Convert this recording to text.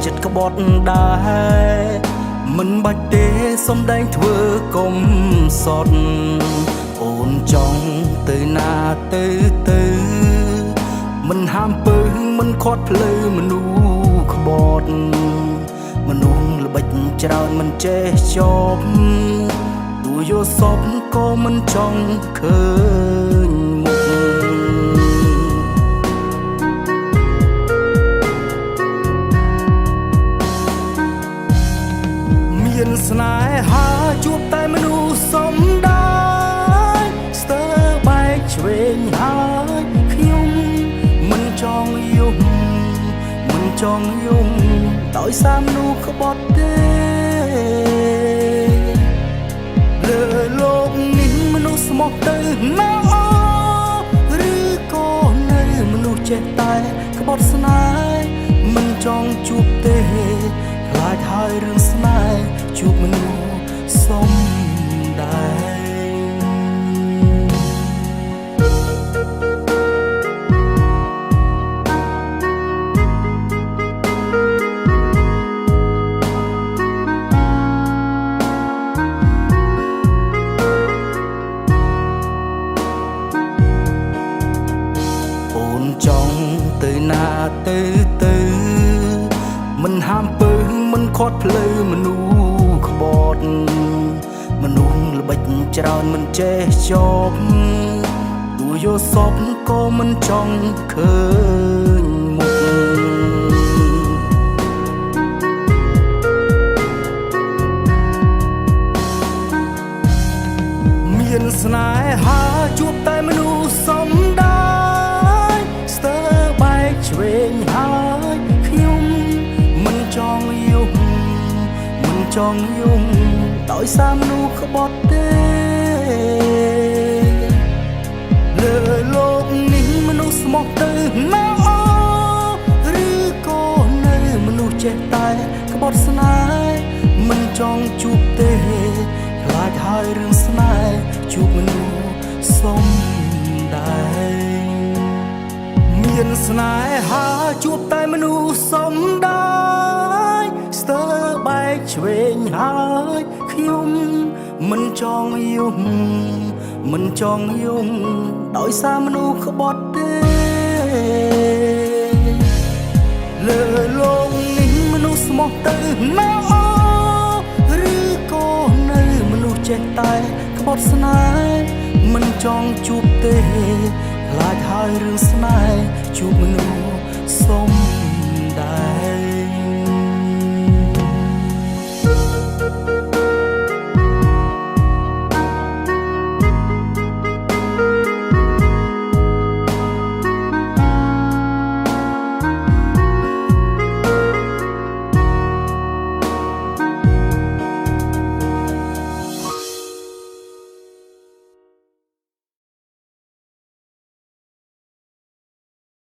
ចិត្តក្បត់ដែរមិនបាច់ទេសំដែងធ្វើកុំសត់អូនចង់ទៅណាទៅមិនហាមពើមិនខាត់ភ្លឺមនុស្សក្បត់មនុស្សល្បិចច្រើនមិនចេះចប់ទួយកសពក៏មិនចង់ឃើញមុខមានស្នេហាជួបតែមនុស្សសំដាយស្ទើរបែកឆ្វេងហើយខ្ញុំមិនចង់យំដោយសារមនុស្សក្បត់ទេលើលោកនេះមនុស្សស្មោះទៅណាឬក៏នៅមនុស្សចេះតែក្បត់ស្នេហ៍មិនចង់ជួបទេខ្លាចហើយរឿងស្នេហ៍ជួបមនុស្សសំដែងចង់ទៅណាទៅមិនហាមពើមិនខាត់ភ្លឺមនុស្សក្បត់មនុស្សល្បិចច្រើនមិនចេះចប់ទួយកសពក៏មិនចង់ឃើញមុខមានស្នេហាជួបតែមនុស្សសំដាយស្ទើរបែកឆ្វេងហើយខ្ញុំមិនចង់យំដោយសារមនុស្សក្បត់ទេលើលោកនេះមនុស្សស្មោះទៅណាឬក៏នៅមនុស្សចេះតែក្បត់ស្នេហ៍មិនចង់ជួបទេខ្លាចហើយរឿងស្នេហ៍ជួបមនុស្សសំដែងមានស្នេហាជួបតែមនុស្សសំដែងស្ទើរបែកឆ្វេងហើយខ្ញុំមិនចង់យំដោយសារមនុស្សក្បត់ទេលើលោកនេះមនុស្សស្មោះទៅណាឬក៏នៅមនុស្សចេះតែក្បត់ស្នេហ៍មិនចង់ជួបទេខ្លាចហើយរឿងស្នេហ៍ជួបមនុស្សសំ